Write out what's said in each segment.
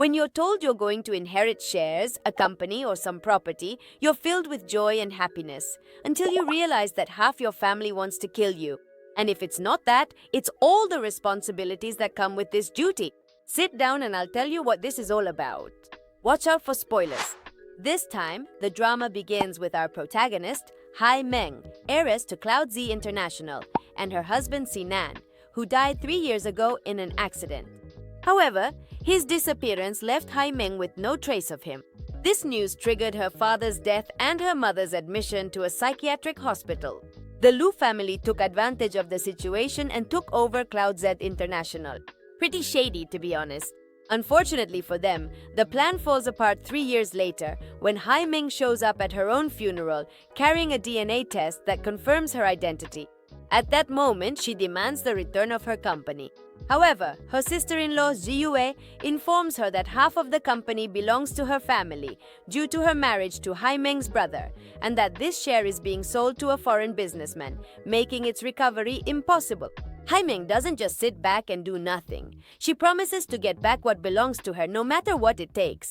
When you're told you're going to inherit shares, a company, or some property, you're filled with joy and happiness until you realize that half your family wants to kill you. And if it's not that, it's all the responsibilities that come with this duty. Sit down and I'll tell you what this is all about. Watch out for spoilers. This time, the drama begins with our protagonist, Hai Meng, heiress to Cloud Z International, and her husband Sinan, who died 3 years ago in an accident. However, his disappearance left Hai Meng with no trace of him. This news triggered her father's death and her mother's admission to a psychiatric hospital. The Lu family took advantage of the situation and took over Cloud Z International. Pretty shady, to be honest. Unfortunately for them, the plan falls apart 3 years later when Hai Meng shows up at her own funeral carrying a DNA test that confirms her identity. At that moment, she demands the return of her company. However, her sister-in-law Ziyue informs her that half of the company belongs to her family due to her marriage to Hai Meng's brother, and that this share is being sold to a foreign businessman, making its recovery impossible. Hai Meng doesn't just sit back and do nothing. She promises to get back what belongs to her no matter what it takes.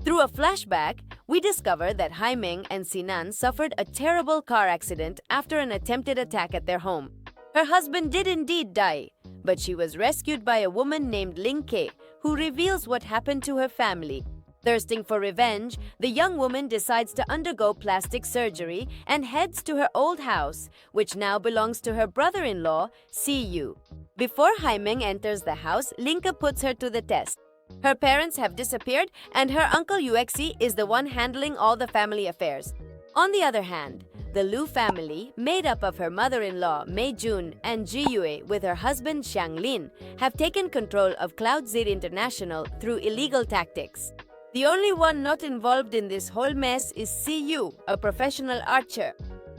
Through a flashback, we discover that Hai Meng and Sinan suffered a terrible car accident after an attempted attack at their home. Her husband did indeed die, but she was rescued by a woman named Ling Ke, who reveals what happened to her family. Thirsting for revenge, the young woman decides to undergo plastic surgery and heads to her old house, which now belongs to her brother-in-law, Siyu. Before Hai Meng enters the house, Linka puts her to the test. Her parents have disappeared, and her uncle Uexi is the one handling all the family affairs. On the other hand, the Lu family, made up of her mother-in-law Mei Jun and Ji Yue with her husband Xiang Lin, have taken control of Cloud Z International through illegal tactics. The only one not involved in this whole mess is Siyu, a professional archer.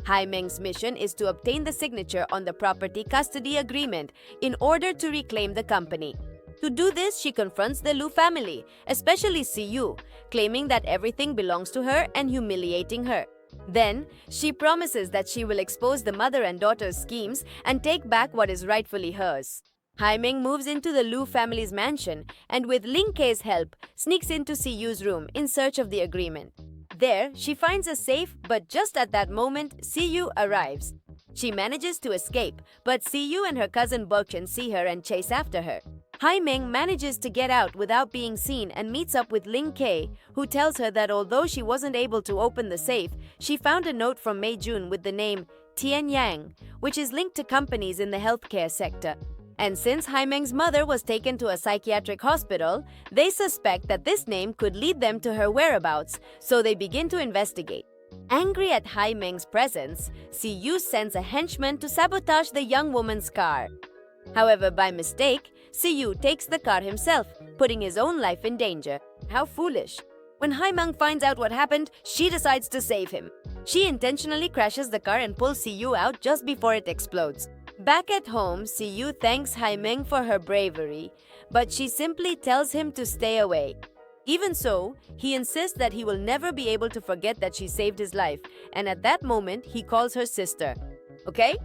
Hai Meng's mission is to obtain the signature on the property custody agreement in order to reclaim the company. To do this, she confronts the Lu family, especially Siyu, claiming that everything belongs to her and humiliating her. Then, she promises that she will expose the mother and daughter's schemes and take back what is rightfully hers. Hai Meng moves into the Lu family's mansion and, with Ling Ke's help, sneaks into Siyu's room in search of the agreement. There, she finds a safe, but just at that moment, Siyu arrives. She manages to escape, but Siyu and her cousin Bochen see her and chase after her. Hai Meng manages to get out without being seen and meets up with Ling Ke, who tells her that although she wasn't able to open the safe, she found a note from Mei Jun with the name Tian Yang, which is linked to companies in the healthcare sector. And since Hai Meng's mother was taken to a psychiatric hospital, they suspect that this name could lead them to her whereabouts, so they begin to investigate. Angry at Hai Meng's presence, Siyu sends a henchman to sabotage the young woman's car. However, by mistake, Siyu takes the car himself, putting his own life in danger. How foolish. When Hai Meng finds out what happened, she decides to save him. She intentionally crashes the car and pulls Siyu out just before it explodes. Back at home, Siyu thanks Hai Meng for her bravery, but she simply tells him to stay away. Even so, he insists that he will never be able to forget that she saved his life, and at that moment, he calls her sister. Okay?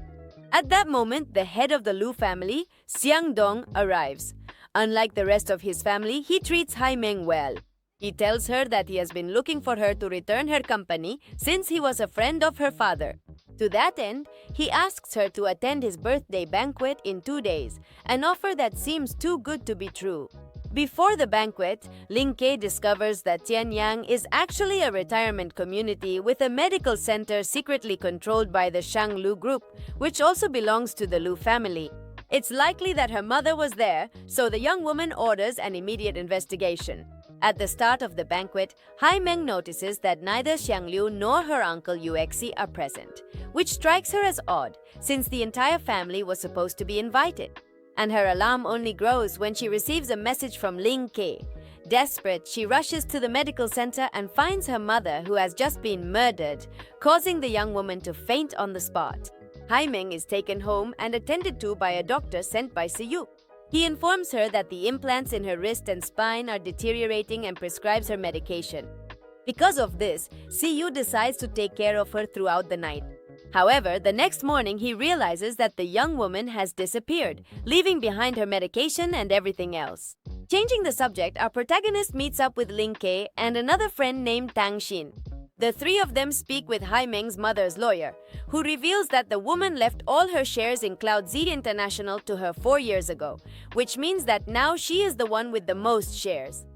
At that moment, the head of the Lu family, Xiang Dong, arrives. Unlike the rest of his family, he treats Hai Meng well. He tells her that he has been looking for her to return her company since he was a friend of her father. To that end, he asks her to attend his birthday banquet in 2 days, an offer that seems too good to be true. Before the banquet, Ling Ke discovers that Tianyang is actually a retirement community with a medical center secretly controlled by the Shang Lu group, which also belongs to the Lu family. It's likely that her mother was there, so the young woman orders an immediate investigation. At the start of the banquet, Hai Meng notices that neither Xiang Liu nor her uncle Uexi are present, which strikes her as odd, since the entire family was supposed to be invited. And her alarm only grows when she receives a message from Ling Ke. Desperate, she rushes to the medical center and finds her mother, who has just been murdered, causing the young woman to faint on the spot. Hai Meng is taken home and attended to by a doctor sent by Siyu. He informs her that the implants in her wrist and spine are deteriorating and prescribes her medication. Because of this, Siyu decides to take care of her throughout the night. However, the next morning he realizes that the young woman has disappeared, leaving behind her medication and everything else. Changing the subject, our protagonist meets up with Ling Ke and another friend named Tang Xin. The three of them speak with Hai Meng's mother's lawyer, who reveals that the woman left all her shares in Cloud Z International to her 4 years ago, which means that now she is the one with the most shares.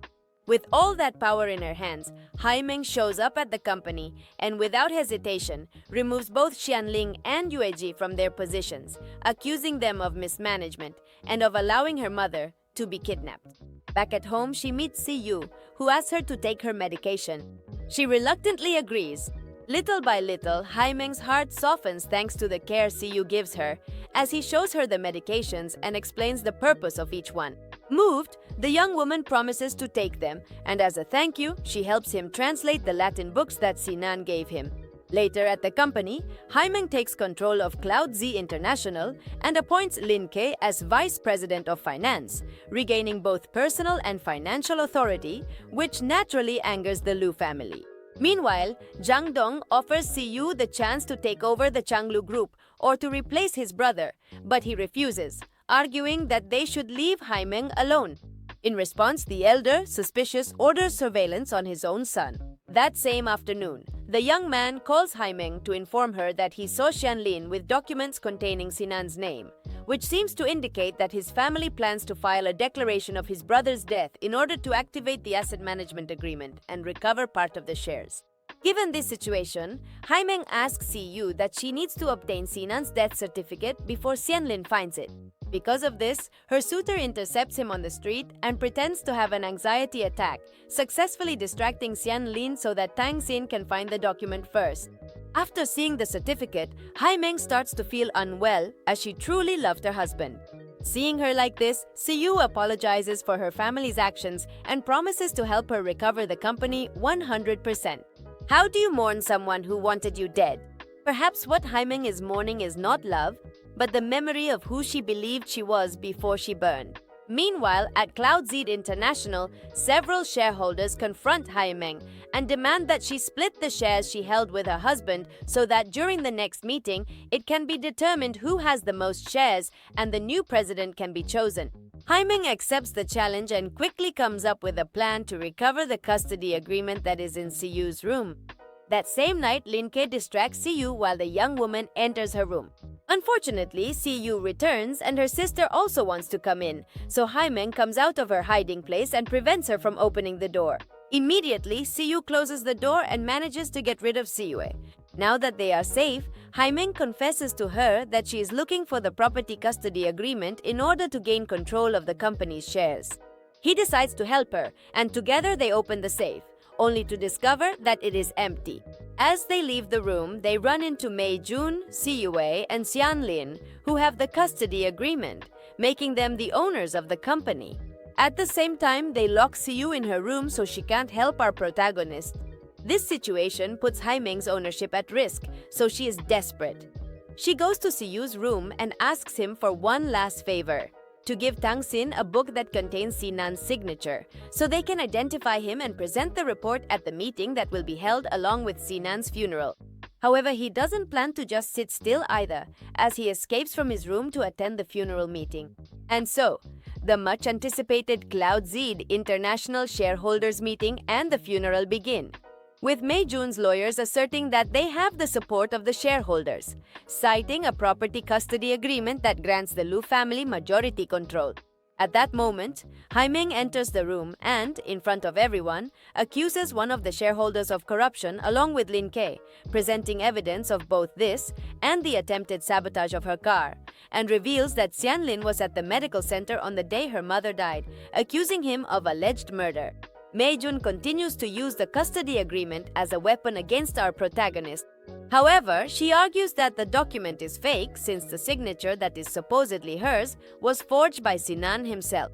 With all that power in her hands, Hai Meng shows up at the company and without hesitation removes both Xianling and Yueji from their positions, accusing them of mismanagement and of allowing her mother to be kidnapped. Back at home, she meets Siyu, who asks her to take her medication. She reluctantly agrees. Little by little, Hai Meng's heart softens thanks to the care Siyu gives her, as he shows her the medications and explains the purpose of each one. Moved, the young woman promises to take them, and as a thank you, she helps him translate the Latin books that Sinan gave him. Later at the company, Hai Meng takes control of Cloud Z International and appoints Lin Ke as Vice President of Finance, regaining both personal and financial authority, which naturally angers the Lu family. Meanwhile, Zhang Dong offers Siyu the chance to take over the Changlu group or to replace his brother, but he refuses, arguing that they should leave Hai Meng alone. In response, the elder, suspicious, orders surveillance on his own son. That same afternoon, the young man calls Hai Meng to inform her that he saw Xianlin with documents containing Sinan's name, which seems to indicate that his family plans to file a declaration of his brother's death in order to activate the asset management agreement and recover part of the shares. Given this situation, Hai Meng asks Siyu that she needs to obtain Sinan's death certificate before Xianlin finds it. Because of this, her suitor intercepts him on the street and pretends to have an anxiety attack, successfully distracting Xianlin so that Tang Xin can find the document first. After seeing the certificate, Hai Meng starts to feel unwell as she truly loved her husband. Seeing her like this, Siyu apologizes for her family's actions and promises to help her recover the company 100%. How do you mourn someone who wanted you dead? Perhaps what Hai Meng is mourning is not love, but the memory of who she believed she was before she burned. Meanwhile, at Cloud Z International, several shareholders confront Hai Meng and demand that she split the shares she held with her husband so that during the next meeting, it can be determined who has the most shares and the new president can be chosen. Hai Meng accepts the challenge and quickly comes up with a plan to recover the custody agreement that is in Siyu's room. That same night, Lin Ke distracts Siyu while the young woman enters her room. Unfortunately, Siyu returns and her sister also wants to come in, so Hai Meng comes out of her hiding place and prevents her from opening the door. Immediately, Siyu closes the door and manages to get rid of Siyu. Now that they are safe, Hai Meng confesses to her that she is looking for the property custody agreement in order to gain control of the company's shares. He decides to help her, and together they open the safe, only to discover that it is empty. As they leave the room, they run into Mei Jun, Siyue, and Xianlin, who have the custody agreement, making them the owners of the company. At the same time, they lock Siyu in her room so she can't help our protagonist. This situation puts Hai Meng's ownership at risk, so she is desperate. She goes to Siyu's room and asks him for one last favor: to give Tang Xin a book that contains Sinan's signature, so they can identify him and present the report at the meeting that will be held along with Sinan's funeral. However, he doesn't plan to just sit still either, as he escapes from his room to attend the funeral meeting. And so, the much-anticipated Cloud Z International shareholders meeting and the funeral begin, with Mei Jun's lawyers asserting that they have the support of the shareholders, citing a property custody agreement that grants the Lu family majority control. At that moment, Hai Meng enters the room and, in front of everyone, accuses one of the shareholders of corruption along with Lin Ke, presenting evidence of both this and the attempted sabotage of her car, and reveals that Xianlin was at the medical center on the day her mother died, accusing him of alleged murder. Mei Jun continues to use the custody agreement as a weapon against our protagonist. However, she argues that the document is fake since the signature that is supposedly hers was forged by Sinan himself.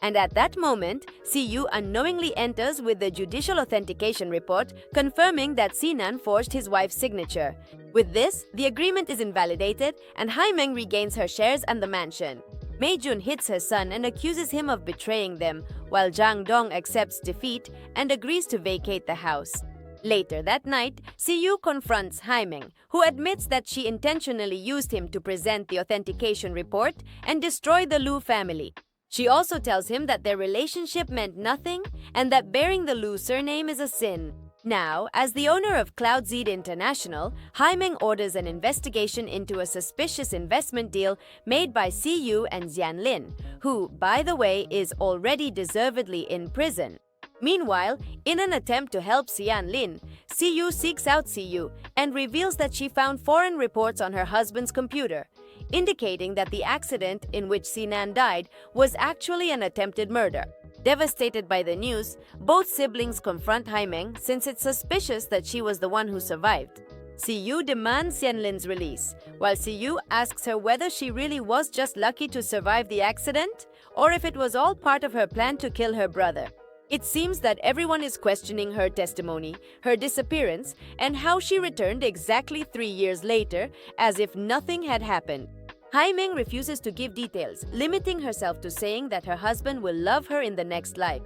And at that moment, Siyu unknowingly enters with the judicial authentication report confirming that Sinan forged his wife's signature. With this, the agreement is invalidated and Hai Meng regains her shares and the mansion. Mei Jun hits her son and accuses him of betraying them, while Zhang Dong accepts defeat and agrees to vacate the house. Later that night, Siyu confronts Hai Meng, who admits that she intentionally used him to present the authentication report and destroy the Lu family. She also tells him that their relationship meant nothing and that bearing the Lu surname is a sin. Now, as the owner of CloudZeed International, Haimeng orders an investigation into a suspicious investment deal made by Siyu and Xianlin, who, by the way, is already deservedly in prison. Meanwhile, in an attempt to help Xianlin, Siyu seeks out Siyu and reveals that she found foreign reports on her husband's computer, indicating that the accident in which Sinan died was actually an attempted murder. Devastated by the news, both siblings confront Haimeng since it's suspicious that she was the one who survived. Siyu demands Xianlin's release, while Siyu asks her whether she really was just lucky to survive the accident or if it was all part of her plan to kill her brother. It seems that everyone is questioning her testimony, her disappearance, and how she returned exactly 3 years later, as if nothing had happened. Haimeng refuses to give details, limiting herself to saying that her husband will love her in the next life.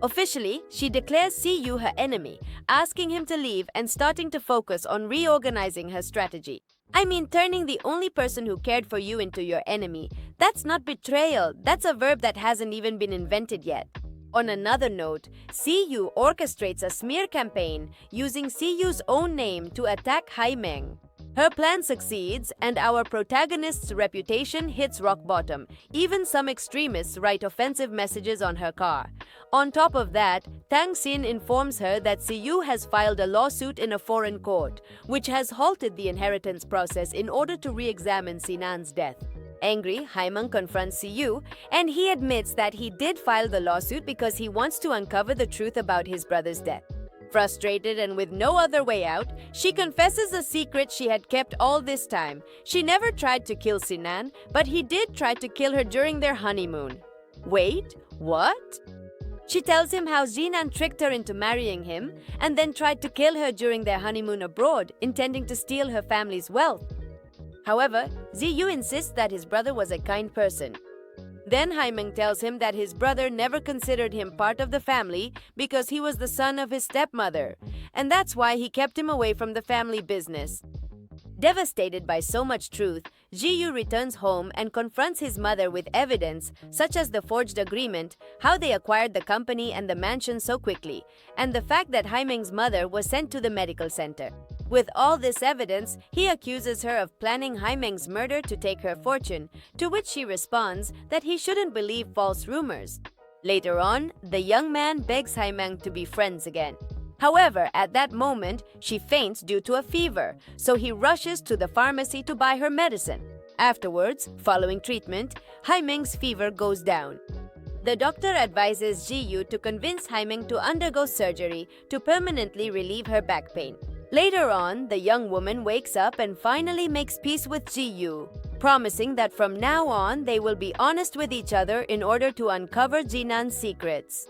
Officially, she declares Siyu her enemy, asking him to leave and starting to focus on reorganizing her strategy. I mean, turning the only person who cared for you into your enemy. That's not betrayal, that's a verb that hasn't even been invented yet. On another note, Siyu orchestrates a smear campaign using Siyu's own name to attack Haimeng. Her plan succeeds, and our protagonist's reputation hits rock bottom. Even some extremists write offensive messages on her car. On top of that, Tang Xin informs her that Siyu has filed a lawsuit in a foreign court, which has halted the inheritance process in order to re-examine Sinan's death. Angry, Haimeng confronts Siyu, and he admits that he did file the lawsuit because he wants to uncover the truth about his brother's death. Frustrated and with no other way out, she confesses a secret she had kept all this time. She never tried to kill Sinan, but he did try to kill her during their honeymoon. Wait, what? She tells him how Jinan tricked her into marrying him and then tried to kill her during their honeymoon abroad, intending to steal her family's wealth. However, Ziyu insists that his brother was a kind person. Then Haimeng tells him that his brother never considered him part of the family because he was the son of his stepmother, and that's why he kept him away from the family business. Devastated by so much truth, Jiyu returns home and confronts his mother with evidence such as the forged agreement, how they acquired the company and the mansion so quickly, and the fact that Haimeng's mother was sent to the medical center. With all this evidence, he accuses her of planning Haimeng's murder to take her fortune, to which she responds that he shouldn't believe false rumors. Later on, the young man begs Haimeng to be friends again. However, at that moment, she faints due to a fever, so he rushes to the pharmacy to buy her medicine. Afterwards, following treatment, Haimeng's fever goes down. The doctor advises Jiyu to convince Haimeng to undergo surgery to permanently relieve her back pain. Later on, the young woman wakes up and finally makes peace with Jiyu, promising that from now on they will be honest with each other in order to uncover Jinan's secrets.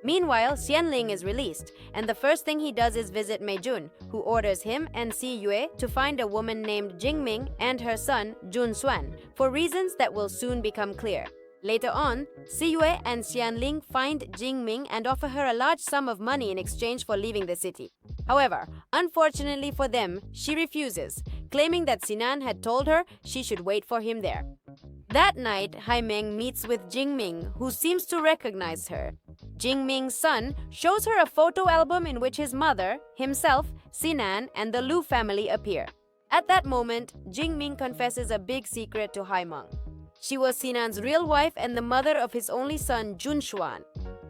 Meanwhile, Xianling is released, and the first thing he does is visit Meijun, who orders him and Si Yue to find a woman named Jingming and her son, Jun Xuan, for reasons that will soon become clear. Later on, Si Yue and Xianling find Jingming and offer her a large sum of money in exchange for leaving the city. However, unfortunately for them, she refuses, claiming that Sinan had told her she should wait for him there. That night, Haimeng meets with Jingming, who seems to recognize her. Jingming's son shows her a photo album in which his mother, himself, Sinan, and the Lu family appear. At that moment, Jingming confesses a big secret to Haimeng. She was Sinan's real wife and the mother of his only son, Junshuan.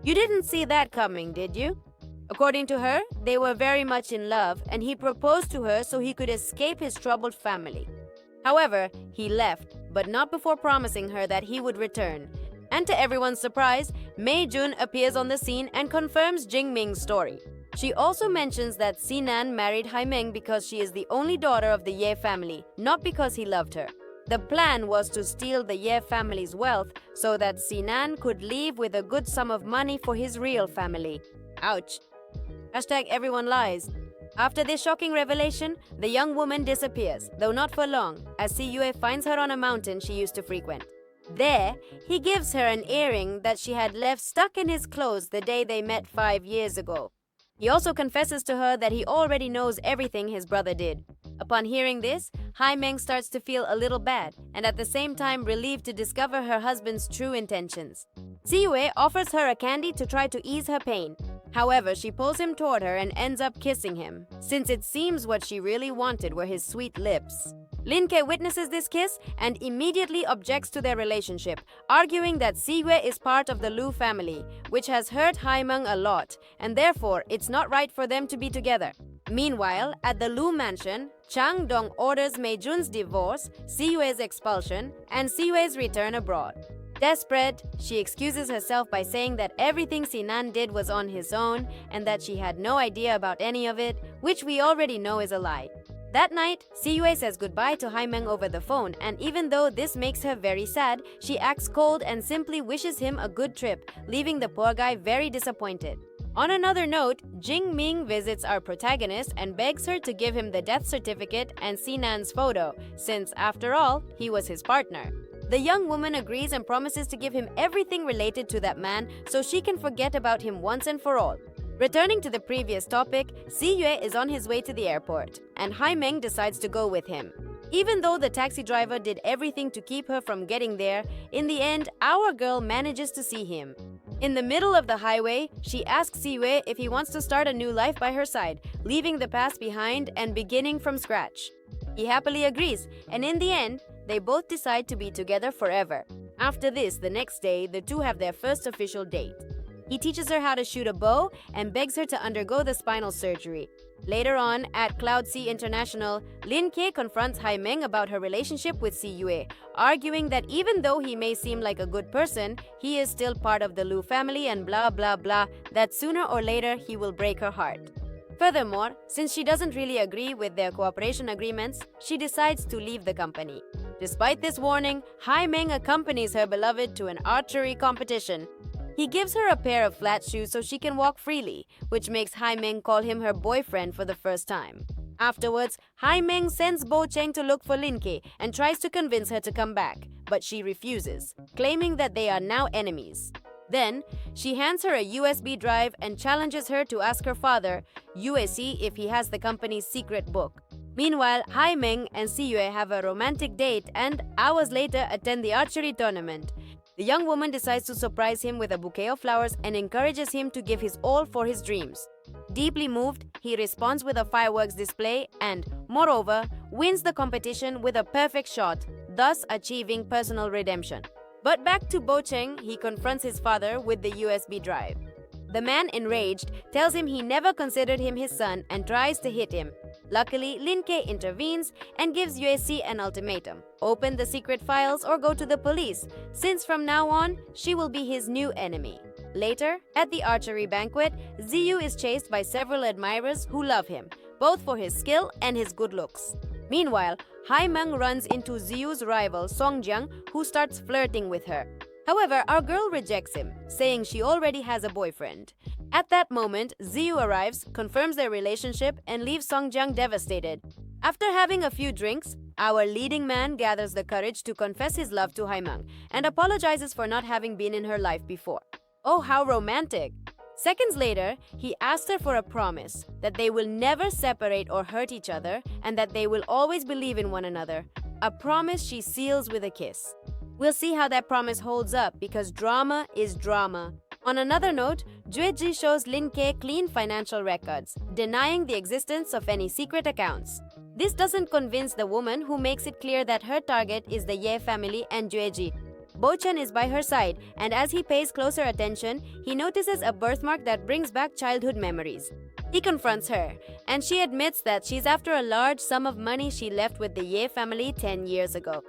You didn't see that coming, did you? According to her, they were very much in love and he proposed to her so he could escape his troubled family. However, he left, but not before promising her that he would return. And to everyone's surprise, Mei Jun appears on the scene and confirms Jingming's story. She also mentions that Sinan married Haimeng because she is the only daughter of the Ye family, not because he loved her. The plan was to steal the Ye family's wealth so that Sinan could leave with a good sum of money for his real family. Ouch. Hashtag everyone lies. After this shocking revelation, the young woman disappears, though not for long, as Siyue finds her on a mountain she used to frequent. There, he gives her an earring that she had left stuck in his clothes the day they met 5 years ago. He also confesses to her that he already knows everything his brother did. Upon hearing this, Hai Meng starts to feel a little bad and at the same time relieved to discover her husband's true intentions. Ziyue offers her a candy to try to ease her pain. However, she pulls him toward her and ends up kissing him, since it seems what she really wanted were his sweet lips. Lin Ke witnesses this kiss and immediately objects to their relationship, arguing that Ziyue is part of the Lu family, which has hurt Hai Meng a lot, and therefore it's not right for them to be together. Meanwhile, at the Lu mansion, Chang Dong orders Mei Jun's divorce, Ziyue's expulsion, and Ziyue's return abroad. Desperate, she excuses herself by saying that everything Sinan did was on his own and that she had no idea about any of it, which we already know is a lie. That night, Ziyue says goodbye to Hai Meng over the phone, and even though this makes her very sad, she acts cold and simply wishes him a good trip, leaving the poor guy very disappointed. On another note, Jing Ming visits our protagonist and begs her to give him the death certificate and Sinan's photo, since, after all, he was his partner. The young woman agrees and promises to give him everything related to that man so she can forget about him once and for all. Returning to the previous topic, Ziyue is on his way to the airport, and Hai Meng decides to go with him. Even though the taxi driver did everything to keep her from getting there, in the end, our girl manages to see him. In the middle of the highway, she asks Ziyue if he wants to start a new life by her side, leaving the past behind and beginning from scratch. He happily agrees, and in the end, they both decide to be together forever. After this, the next day, the two have their first official date. He teaches her how to shoot a bow and begs her to undergo the spinal surgery. Later on, at Cloud Sea International, Lin Ke confronts Hai Meng about her relationship with Ziyue, arguing that even though he may seem like a good person, he is still part of the Lu family and blah blah blah, that sooner or later he will break her heart. Furthermore, since she doesn't really agree with their cooperation agreements, she decides to leave the company. Despite this warning, Hai Meng accompanies her beloved to an archery competition. He gives her a pair of flat shoes so she can walk freely, which makes Hai Meng call him her boyfriend for the first time. Afterwards, Hai Meng sends Bo Cheng to look for Lin Ke and tries to convince her to come back, but she refuses, claiming that they are now enemies. Then, she hands her a USB drive and challenges her to ask her father, Yue, if he has the company's secret book. Meanwhile, Hai Meng and Ziyue have a romantic date and, hours later, attend the archery tournament. The young woman decides to surprise him with a bouquet of flowers and encourages him to give his all for his dreams. Deeply moved, he responds with a fireworks display and, moreover, wins the competition with a perfect shot, thus achieving personal redemption. But back to Bo Cheng, he confronts his father with the USB drive. The man, enraged, tells him he never considered him his son and tries to hit him. Luckily, Lin Ke intervenes and gives Yue an ultimatum: open the secret files or go to the police, since from now on, she will be his new enemy. Later, at the archery banquet, Ziyu is chased by several admirers who love him, both for his skill and his good looks. Meanwhile, Hai Meng runs into Ziyu's rival Songjiang, who starts flirting with her. However, our girl rejects him, saying she already has a boyfriend. At that moment, Ziyu arrives, confirms their relationship, and leaves Songjiang devastated. After having a few drinks, our leading man gathers the courage to confess his love to Hai Meng and apologizes for not having been in her life before. Oh, how romantic! Seconds later, he asks her for a promise that they will never separate or hurt each other and that they will always believe in one another. A promise she seals with a kiss. We'll see how that promise holds up because drama is drama. On another note, Jueji shows Lin Ke clean financial records, denying the existence of any secret accounts. This doesn't convince the woman, who makes it clear that her target is the Ye family and Jueji. Bo Chen is by her side, and as he pays closer attention, he notices a birthmark that brings back childhood memories. He confronts her, and she admits that she's after a large sum of money she left with the Ye family 10 years ago.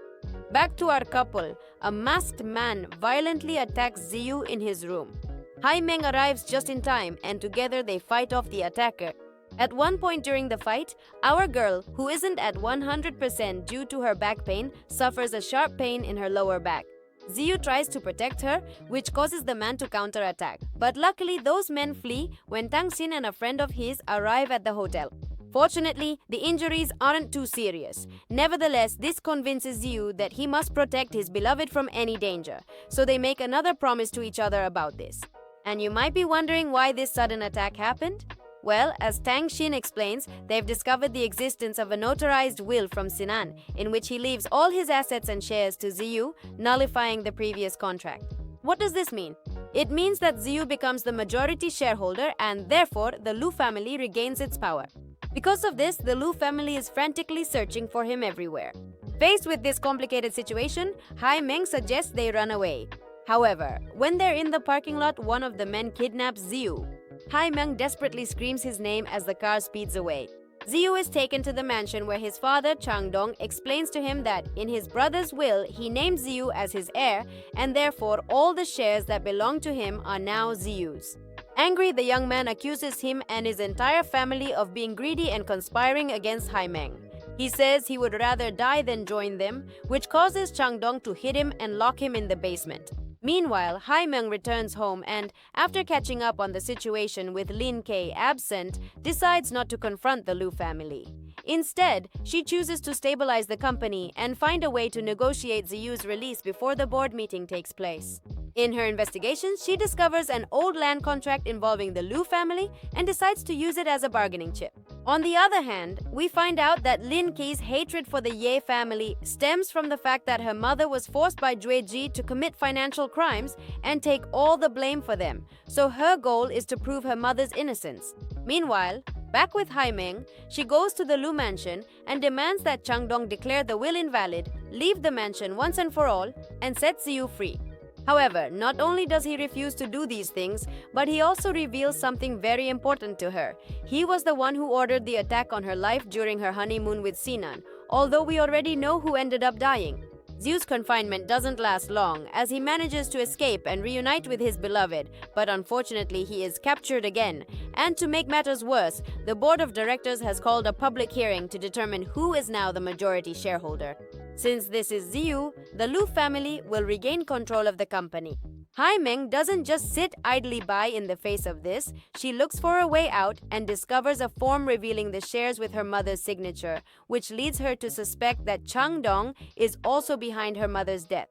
Back to our couple, a masked man violently attacks Ziyu in his room. Hai Meng arrives just in time, and together they fight off the attacker. At one point during the fight, our girl, who isn't at 100% due to her back pain, suffers a sharp pain in her lower back. Ziyu tries to protect her, which causes the man to counterattack. But luckily, those men flee when Tang Xin and a friend of his arrive at the hotel. Fortunately, the injuries aren't too serious. Nevertheless, this convinces Ziyu that he must protect his beloved from any danger. So they make another promise to each other about this. And you might be wondering why this sudden attack happened? Well, as Tang Xin explains, they've discovered the existence of a notarized will from Sinan, in which he leaves all his assets and shares to Ziyu, nullifying the previous contract. What does this mean? It means that Ziyu becomes the majority shareholder and therefore the Lu family regains its power. Because of this, the Lu family is frantically searching for him everywhere. Faced with this complicated situation, Hai Meng suggests they run away. However, when they're in the parking lot, one of the men kidnaps Ziyu. Hai Meng desperately screams his name as the car speeds away. Ziyu is taken to the mansion where his father, Changdong, explains to him that in his brother's will, he named Ziyu as his heir, and therefore all the shares that belong to him are now Ziyu's. Angry, the young man accuses him and his entire family of being greedy and conspiring against Hai Meng. He says he would rather die than join them, which causes Changdong to hit him and lock him in the basement. Meanwhile, Hai Meng returns home and, after catching up on the situation with Lin Kei absent, decides not to confront the Lu family. Instead, she chooses to stabilize the company and find a way to negotiate Ziyu's release before the board meeting takes place. In her investigations, she discovers an old land contract involving the Lu family and decides to use it as a bargaining chip. On the other hand, we find out that Lin Kei's hatred for the Ye family stems from the fact that her mother was forced by Jue Ji to commit financial crimes and take all the blame for them, so her goal is to prove her mother's innocence. Meanwhile, back with Hai Meng, she goes to the Lu mansion and demands that Changdong declare the will invalid, leave the mansion once and for all, and set Ziyu free. However, not only does he refuse to do these things, but he also reveals something very important to her. He was the one who ordered the attack on her life during her honeymoon with Sinan, although we already know who ended up dying. Ziyu's confinement doesn't last long, as he manages to escape and reunite with his beloved, but unfortunately he is captured again. And to make matters worse, the board of directors has called a public hearing to determine who is now the majority shareholder. Since this is Ziyu, the Lu family will regain control of the company. Hai Meng doesn't just sit idly by in the face of this. She looks for a way out and discovers a form revealing the shares with her mother's signature, which leads her to suspect that Changdong is also behind her mother's death.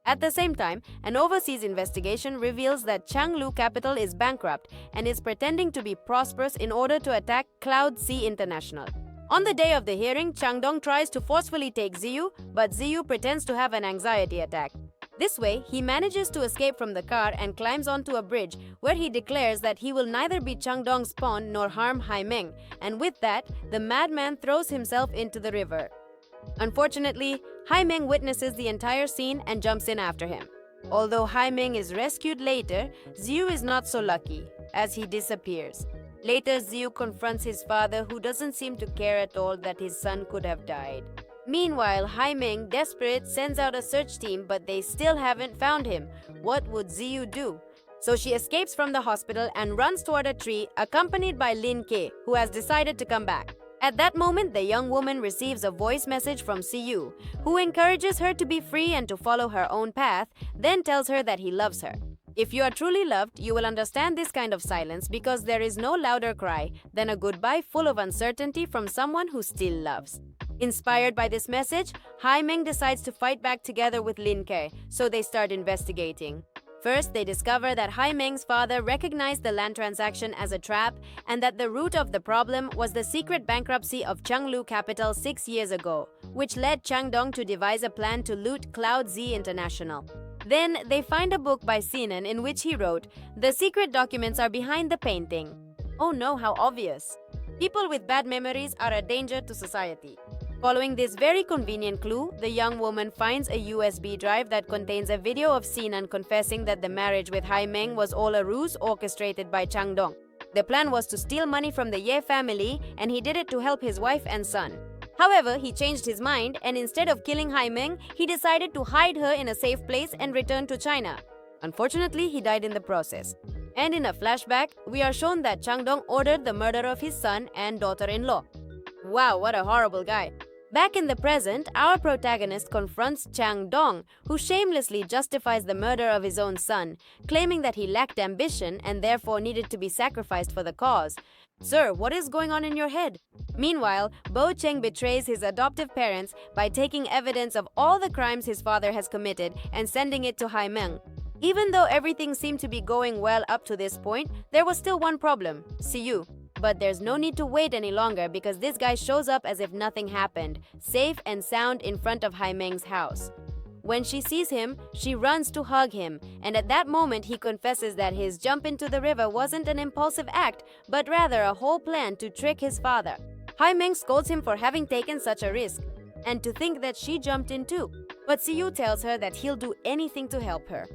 At the same time, an overseas investigation reveals that Changlu Capital is bankrupt and is pretending to be prosperous in order to attack Cloud Sea International. On the day of the hearing, Changdong tries to forcefully take Ziyu, but Ziyu pretends to have an anxiety attack. This way, he manages to escape from the car and climbs onto a bridge where he declares that he will neither be Changdong's pawn nor harm Hai Meng, and with that, the madman throws himself into the river. Unfortunately, Hai Meng witnesses the entire scene and jumps in after him. Although Hai Meng is rescued later, Ziyu is not so lucky, as he disappears. Later, Ziyu confronts his father, who doesn't seem to care at all that his son could have died. Meanwhile, Hai Meng, desperate, sends out a search team, but they still haven't found him. What would Ziyu do? So she escapes from the hospital and runs toward a tree, accompanied by Lin Kei, who has decided to come back. At that moment, the young woman receives a voice message from Ziyu, who encourages her to be free and to follow her own path, then tells her that he loves her. If you are truly loved, you will understand this kind of silence because there is no louder cry than a goodbye full of uncertainty from someone who still loves. Inspired by this message, Hai Meng decides to fight back together with Lin Kei, so they start investigating. First, they discover that Hai Meng's father recognized the land transaction as a trap and that the root of the problem was the secret bankruptcy of Changlu Capital 6 years ago, which led Changdong to devise a plan to loot Cloud Sea International. Then, they find a book by Sinan in which he wrote, "The secret documents are behind the painting." Oh no, how obvious. People with bad memories are a danger to society. Following this very convenient clue, the young woman finds a USB drive that contains a video of Sinan confessing that the marriage with Hai Meng was all a ruse orchestrated by Changdong. The plan was to steal money from the Ye family, and he did it to help his wife and son. However, he changed his mind, and instead of killing Hai Meng, he decided to hide her in a safe place and return to China. Unfortunately, he died in the process. And in a flashback, we are shown that Changdong ordered the murder of his son and daughter-in-law. Wow, what a horrible guy. Back in the present, our protagonist confronts Changdong, who shamelessly justifies the murder of his own son, claiming that he lacked ambition and therefore needed to be sacrificed for the cause. Sir, what is going on in your head? Meanwhile, Bo Cheng betrays his adoptive parents by taking evidence of all the crimes his father has committed and sending it to Hai Meng. Even though everything seemed to be going well up to this point, there was still one problem: Ziyu. But there's no need to wait any longer because this guy shows up as if nothing happened, safe and sound in front of Hai Meng's house. When she sees him, she runs to hug him, and at that moment he confesses that his jump into the river wasn't an impulsive act, but rather a whole plan to trick his father. Hai Meng scolds him for having taken such a risk, and to think that she jumped in too. But Siyu tells her that he'll do anything to help her.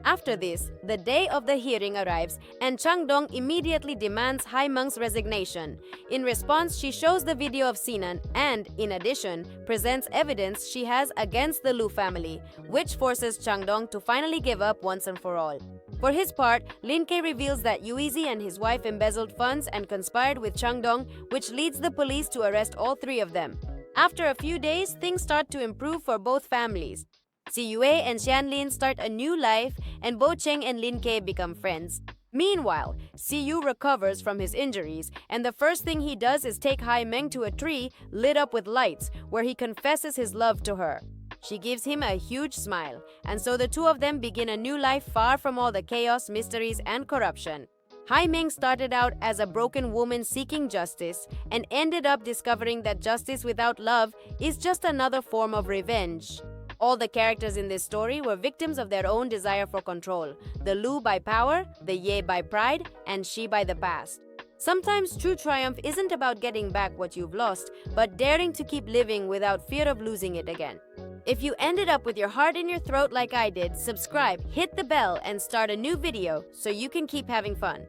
After this, the day of the hearing arrives, and Changdong immediately demands Hai Meng's resignation. In response, she shows the video of Sinan and, in addition, presents evidence she has against the Lu family, which forces Changdong to finally give up once and for all. For his part, Lin Ke reveals that Yuizi and his wife embezzled funds and conspired with Changdong, which leads the police to arrest all three of them. After a few days, things start to improve for both families. Si Yue and Xianlin start a new life, and Bo Cheng and Lin Ke become friends. Meanwhile, Si Yu recovers from his injuries, and the first thing he does is take Hai Meng to a tree lit up with lights, where he confesses his love to her. She gives him a huge smile, and so the two of them begin a new life far from all the chaos, mysteries, and corruption. Hai Meng started out as a broken woman seeking justice and ended up discovering that justice without love is just another form of revenge. All the characters in this story were victims of their own desire for control, the Lu by power, the Ye by pride, and She by the past. Sometimes true triumph isn't about getting back what you've lost, but daring to keep living without fear of losing it again. If you ended up with your heart in your throat like I did, subscribe, hit the bell, and start a new video so you can keep having fun.